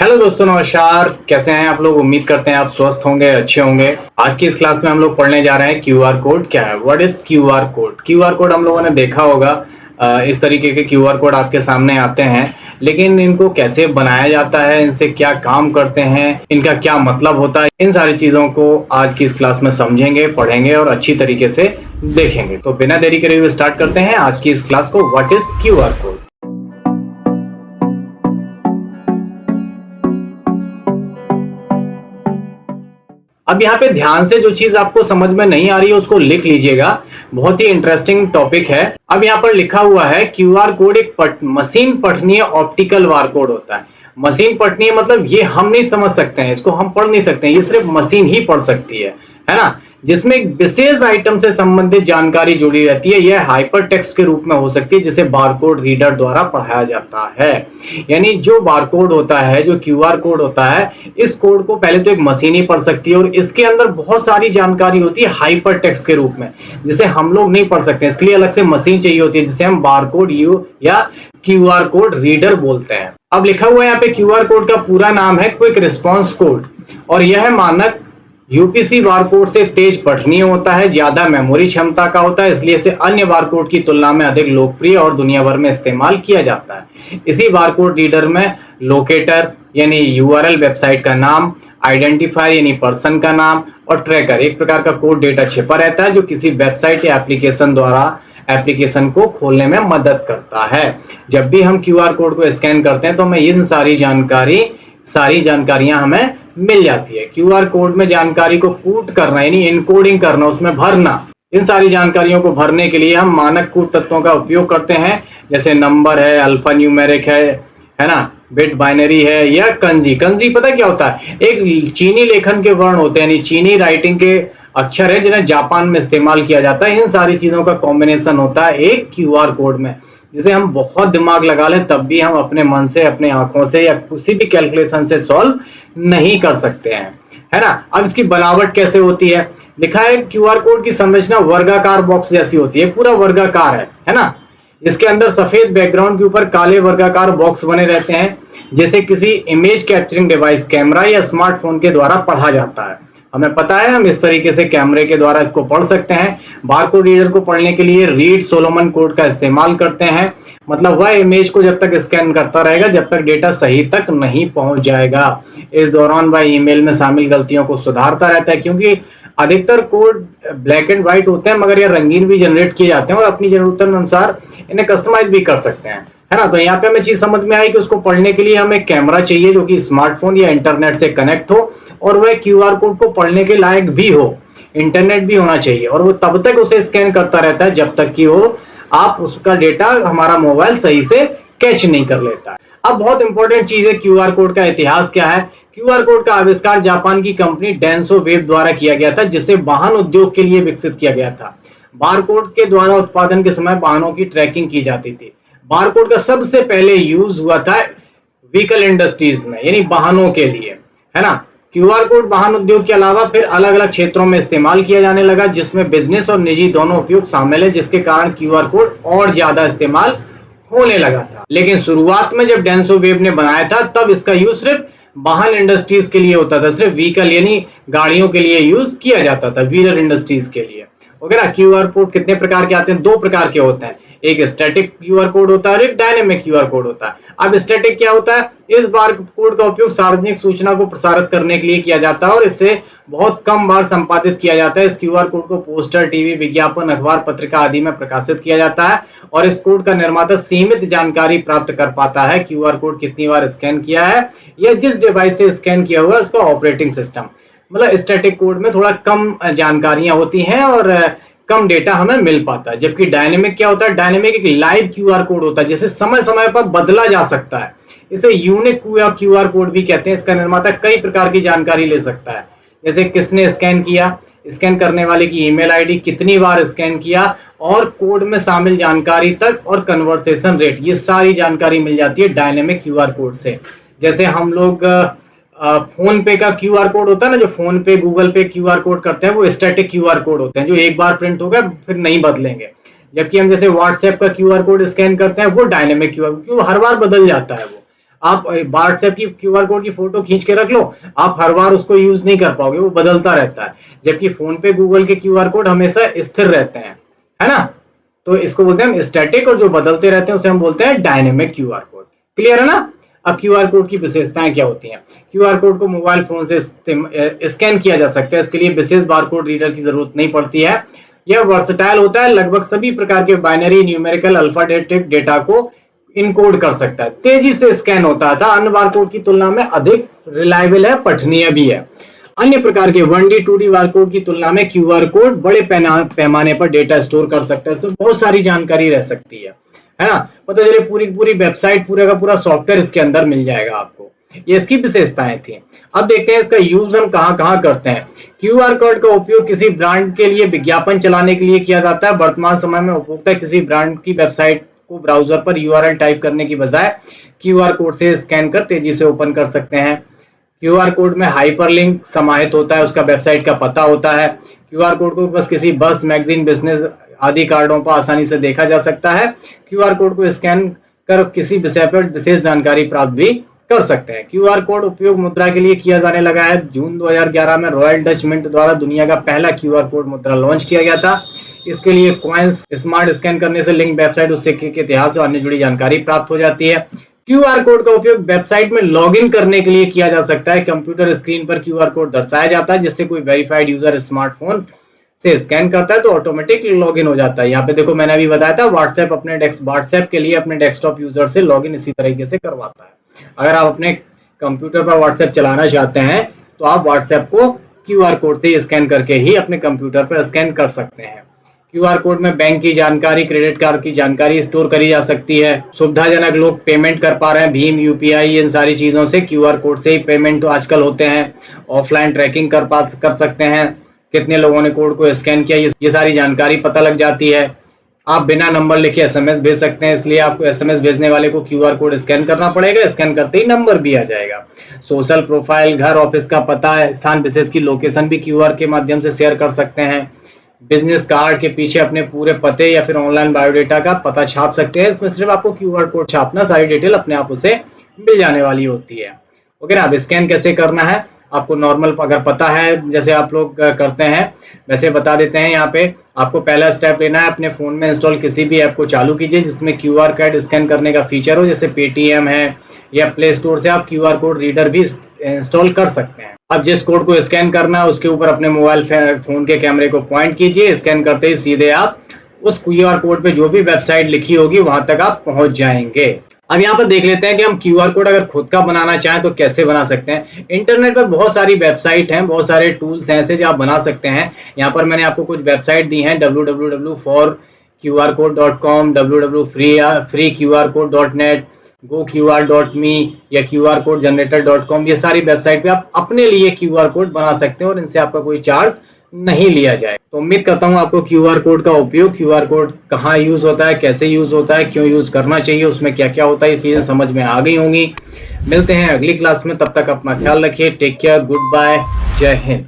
Hello दोस्तों, नमस्कार। कैसे हैं आप लोग? उम्मीद करते हैं आप स्वस्थ होंगे, अच्छे होंगे। आज की इस क्लास में हम लोग पढ़ने जा रहे हैं क्यूआर कोड क्या है। What is QR code? QR code हम लोगों ने देखा होगा, इस तरीके के क्यूआर कोड आपके सामने आते हैं, लेकिन इनको कैसे बनाया जाता है, इनसे क्या काम करते हैं, इनका क्या मतलब होता है, इन सारी चीजों को आज की इस क्लास में समझेंगे, पढ़ेंगे और अच्छी तरीके से देखेंगे। तो बिना देरी करे हुए स्टार्ट करते हैं आज की इस क्लास को। What is QR code? अब यहाँ पे ध्यान से जो चीज आपको समझ में नहीं आ रही है उसको लिख लीजिएगा, बहुत ही इंटरेस्टिंग टॉपिक है। अब यहाँ पर लिखा हुआ है क्यूआर कोड एक मशीन पठनीय ऑप्टिकल बारकोड होता है। मशीन पठनीय मतलब ये हम नहीं समझ सकते हैं, इसको हम पढ़ नहीं सकते हैं, ये सिर्फ मशीन ही पढ़ सकती है ना। जिसमें एक विशेष आइटम से संबंधित जानकारी जुड़ी रहती है। यह हाइपर टेक्स्ट के रूप में हो सकती है जिसे बारकोड रीडर द्वारा पढ़ाया जाता है। यानी जो बारकोड होता है, जो क्यूआर कोड होता है, इस कोड को पहले तो एक मशीन ही पढ़ सकती है और इसके अंदर बहुत सारी जानकारी होती है हाइपर टेक्स्ट के रूप में, जिसे हम लोग नहीं पढ़ सकते। इसके लिए अलग से मशीन चाहिए होती है जिसे हम बारकोड या क्यूआर कोड रीडर बोलते हैं। अब लिखा हुआ है यहाँ पे क्यूआर कोड का पूरा नाम है क्विक रिस्पॉन्स कोड, और यह मानक यूपीसी बारकोड से तेज पठनीय होता है, ज्यादा मेमोरी क्षमता का होता है, इसलिए इसे अन्य बारकोड की तुलना में अधिक लोकप्रिय और दुनिया भर में इस्तेमाल किया जाता है। इसी बारकोड रीडर में लोकेटर यानी यूआरएल वेबसाइट का नाम, आइडेंटिफायर यानी पर्सन का नाम और ट्रैकर एक प्रकार का कोड डेटा छिपा रहता है जो किसी वेबसाइट या एप्लीकेशन द्वारा एप्लीकेशन को खोलने में मदद करता है। जब भी हम क्यूआर कोड को स्कैन करते हैं तो हमें इन सारी जानकारियां हमें मिल जाती है। क्यूआर कोड में जानकारी को पुट करना यानी इनकोडिंग करना, उसमें भरना, इन सारी जानकारियों को भरने के लिए हम मानक कूट तत्वों का उपयोग करते हैं, जैसे नंबर है, अल्फा न्यूमेरिक है ना, बिट बाइनरी है या कंजी। कंजी पता क्या होता है? एक चीनी लेखन के वर्ण होते हैं, यानी चीनी राइटिंग के अक्षर है जिन्हें जापान में इस्तेमाल किया जाता है। इन सारी चीजों का कॉम्बिनेशन होता है एक क्यूआर कोड में, जिसे हम बहुत दिमाग लगा लें तब भी हम अपने मन से, अपने आंखों से या किसी भी कैलकुलेशन से सॉल्व नहीं कर सकते हैं, है ना। अब इसकी बनावट कैसे होती है? लिखा है क्यूआर कोड की संरचना वर्गाकार बॉक्स जैसी होती है, पूरा वर्गाकार है ना। इसके अंदर सफेद बैकग्राउंड के ऊपर काले वर्गाकार बॉक्स बने रहते हैं, जैसे किसी इमेज कैप्चरिंग डिवाइस, कैमरा या स्मार्टफोन के द्वारा पढ़ा जाता है। हमें पता है हम इस तरीके से कैमरे के द्वारा इसको पढ़ सकते हैं। बारकोड रीडर को पढ़ने के लिए रीड सोलोमन कोड का इस्तेमाल करते हैं, मतलब वह इमेज को जब तक स्कैन करता रहेगा जब तक डेटा सही तक नहीं पहुंच जाएगा। इस दौरान वह ईमेल में शामिल गलतियों को सुधारता रहता है, क्योंकि अधिकतर कोड ब्लैक एंड व्हाइट होते हैं मगर ये रंगीन भी जनरेट किए जाते हैं और अपनी जरूरतों अनुसार इन्हें कस्टमाइज भी कर सकते हैं, है ना। तो यहाँ पे हमें चीज समझ में आई कि उसको पढ़ने के लिए हमें कैमरा चाहिए जो कि स्मार्टफोन या इंटरनेट से कनेक्ट हो और वह क्यूआर कोड को पढ़ने के लायक भी हो, इंटरनेट भी होना चाहिए, और वो तब तक उसे स्कैन करता रहता है जब तक कि वो आप उसका डेटा हमारा मोबाइल सही से कैच नहीं कर लेता है। अब बहुत इंपॉर्टेंट चीज है क्यूआर कोड का इतिहास क्या है। क्यूआर कोड का आविष्कार जापान की कंपनी डेंसो वेब द्वारा किया गया था, जिसे वाहन उद्योग के लिए विकसित किया गया था। बारकोड के द्वारा उत्पादन के समय वाहनों की ट्रैकिंग की जाती थी। बारकोड का सबसे पहले यूज हुआ था व्हीकल इंडस्ट्रीज में, यानी वाहनों के लिए, है ना। क्यूआर कोड वाहन उद्योग के अलावा फिर अलग अलग क्षेत्रों में इस्तेमाल किया जाने लगा, जिसमें बिजनेस और निजी दोनों उपयोग शामिल है, जिसके कारण क्यूआर कोड और ज्यादा इस्तेमाल होने लगा था। लेकिन शुरुआत में जब डेंसो वेब ने बनाया था तब इसका यूज सिर्फ वाहन इंडस्ट्रीज के लिए होता था, सिर्फ व्हीकल यानी गाड़ियों के लिए यूज किया जाता था, व्हीलर इंडस्ट्रीज के लिए वगैरह। क्यूआर कोड कितने प्रकार के आते हैं? दो प्रकार के होते हैं, एक स्टैटिक क्यूआर कोड होता है और एक डायनेमिक क्यूआर कोड होता है। अब स्टैटिक क्या होता है? इस बार कोड का उपयोग सार्वजनिक सूचना को प्रसारित करने के लिए किया जाता है और इससे बहुत कम बार संपादित किया जाता है। इस क्यूआर कोड को पोस्टर, टीवी विज्ञापन, अखबार, पत्रिका आदि में प्रकाशित किया जाता है और इस कोड का निर्माता सीमित जानकारी प्राप्त कर पाता है, क्यूआर कोड कितनी बार स्कैन किया है या जिस डिवाइस से स्कैन किया हुआ है उसका ऑपरेटिंग सिस्टम। मतलब स्टैटिक कोड में थोड़ा कम जानकारियां होती हैं और कम डेटा हमें मिल पाता है। जबकि डायनेमिक क्या होता है? डायनेमिक एक लाइव क्यूआर कोड होता है, जिसे समय समय पर बदला जा सकता है। इसे यूनिक क्यूआर कोड भी कहते हैं। इसका निर्माता कई प्रकार की जानकारी ले सकता है, जैसे किसने स्कैन किया, स्कैन करने वाले की ईमेल आईडी, कितनी बार स्कैन किया और कोड में शामिल जानकारी तक और कन्वर्सेशन रेट, ये सारी जानकारी मिल जाती है डायनेमिक क्यूआर कोड से। जैसे हम लोग फोन पे का क्यूआर कोड होता है ना, जो फोन पे, गूगल पे क्यूआर कोड करते हैं, वो स्टैटिक क्यूआर कोड होते हैं जो एक बार प्रिंट होगा फिर नहीं बदलेंगे। जबकि हम जैसे व्हाट्सएप का क्यूआर कोड स्कैन करते हैं वो डायनेमिक क्यूआर, क्योंकि हर बार बदल जाता है वो। आप व्हाट्सएप की क्यूआर कोड की फोटो खींच के रख लो, आप हर बार उसको यूज नहीं कर पाओगे, वो बदलता रहता है। जबकि फोन पे गूगल के क्यूआर कोड हमेशा स्थिर रहते हैं, है ना। तो इसको बोलते हैं हम स्टैटिक, और जो बदलते रहते हैं उसे हम बोलते हैं डायनेमिक क्यूआर कोड। क्लियर है ना। अब क्यूआर कोड की विशेषताएं क्या होती हैं। क्यूआर कोड को मोबाइल फोन से स्कैन किया जा सकता है, इसके लिए विशेष बारकोड रीडर की जरूरत नहीं पड़ती है। यह वर्सटाइल होता है, लगभग सभी प्रकार के बाइनरी, न्यूमेरिकल, अल्फाबेटिक डेटा को इनकोड कर सकता है, तेजी से स्कैन होता था, अन्य बारकोड की तुलना में अधिक रिलायबल है, पठनीय भी है। अन्य प्रकार के 1D 2D बारकोड की तुलना में क्यूआर कोड बड़े पैमाने पर डेटा स्टोर कर सकता है, इसमें बहुत सारी जानकारी रह सकती है ना। पता चले पूरी पूरी वेबसाइट, पूरा का पूरा सॉफ्टवेयर इसके अंदर मिल जाएगा आपको। ये इसकी विशेषताएं थी। अब देखते हैं इसका यूज हम कहां कहां करते हैं। क्यूआर कोड का उपयोग किसी ब्रांड के लिए विज्ञापन चलाने के लिए किया जाता है। वर्तमान समय में उपभोक्ता किसी ब्रांड की वेबसाइट को ब्राउजर पर यूआरएल टाइप करने की बजाय क्यूआर कोड से स्कैन कर तेजी से ओपन कर सकते हैं। क्यूआर कोड में हाइपरलिंक समाहित होता है, उसका वेबसाइट का पता होता है। क्यूआर कोड को बस किसी बस, मैगजीन, बिजनेस आदि कार्डों पर आसानी से देखा जा सकता है। क्यूआर कोड को स्कैन कर किसी विषय पर विशेष जानकारी प्राप्त भी कर सकते हैं। क्यूआर कोड उपयोग मुद्रा के लिए किया जाने लगा है। जून 2011 में रॉयल डच मिंट द्वारा दुनिया का पहला क्यूआर कोड मुद्रा लॉन्च किया गया था। इसके लिए कॉइन्स स्मार्ट स्कैन करने से लिंक वेबसाइट, उस सिक्के के इतिहास और अन्य जुड़ी जानकारी प्राप्त हो जाती है। क्यूआर कोड का उपयोग वेबसाइट में लॉगिन करने के लिए किया जा सकता है। कंप्यूटर स्क्रीन पर क्यूआर कोड दर्शाया जाता है, जिससे कोई वेरीफाइड यूजर स्मार्टफोन से स्कैन करता है तो ऑटोमेटिक लॉगिन हो जाता है। यहाँ पे देखो मैंने अभी बताया था, व्हाट्सएप के लिए अपने डेस्कटॉप यूजर से लॉगिन इसी तरीके से करवाता है। अगर आप अपने कंप्यूटर पर व्हाट्सएप चलाना चाहते हैं तो आप व्हाट्सएप को क्यूआर कोड से स्कैन करके ही अपने कंप्यूटर पर स्कैन कर सकते हैं। क्यूआर कोड में बैंक की जानकारी, क्रेडिट कार्ड की जानकारी स्टोर करी जा सकती है। सुविधाजनक लोग पेमेंट कर पा रहे हैं, भीम, यूपीआई, इन सारी चीजों से क्यूआर कोड से ही पेमेंट तो आजकल होते हैं। ऑफलाइन ट्रैकिंग कर सकते हैं, कितने लोगों ने कोड को स्कैन किया, ये सारी जानकारी पता लग जाती है। आप बिना नंबर लिखे एसएमएस भेज सकते हैं, इसलिए आपको एसएमएस भेजने वाले को क्यूआर कोड स्कैन करना पड़ेगा, स्कैन करते ही नंबर भी आ जाएगा। सोशल प्रोफाइल, घर, ऑफिस का पता, स्थान विशेष की लोकेशन भी क्यूआर के माध्यम से शेयर कर सकते हैं। बिजनेस कार्ड के पीछे अपने पूरे पते या फिर ऑनलाइन बायोडेटा का पता छाप सकते हैं। इसमें सिर्फ आपको क्यूआर कोड छापना, सारी डिटेल अपने आप उसे मिल जाने वाली होती है। ओके ना। अब स्कैन कैसे करना है आपको नॉर्मल अगर पता है, जैसे आप लोग करते हैं वैसे बता देते हैं। यहाँ पे आपको पहला स्टेप लेना है, अपने फोन में इंस्टॉल किसी भी ऐप को चालू कीजिए जिसमें क्यूआर कोड स्कैन करने का फीचर हो, जैसे पेटीएम है या प्ले स्टोर से आप क्यूआर कोड रीडर भी इंस्टॉल कर सकते हैं। अब जिस कोड को स्कैन करना है उसके ऊपर अपने मोबाइल फोन के कैमरे को पॉइंट कीजिए, स्कैन करते ही सीधे आप उस क्यूआर कोड पे जो भी वेबसाइट लिखी होगी वहां तक आप पहुंच जाएंगे। अब यहाँ पर देख लेते हैं कि हम क्यूआर कोड अगर खुद का बनाना चाहें तो कैसे बना सकते हैं। इंटरनेट पर बहुत सारी वेबसाइट हैं, बहुत सारे टूल्स हैं ऐसे जो आप बना सकते हैं। यहाँ पर मैंने आपको कुछ वेबसाइट दी हैं, www.forqrcode.com, www.freeqrcode.net, goqr.me या qrcodegenerator.com। ये सारी वेबसाइट पे आप अपने लिए क्यूआर कोड बना सकते हैं और इनसे आपका कोई चार्ज नहीं लिया जाए। तो उम्मीद करता हूं आपको क्यूआर कोड का उपयोग, क्यूआर कोड कहाँ यूज होता है, कैसे यूज होता है, क्यों यूज करना चाहिए, उसमें क्या क्या होता है, ये चीजें समझ में आ गई होंगी। मिलते हैं अगली क्लास में, तब तक अपना ख्याल रखिए। टेक केयर, गुड बाय, जय हिंद।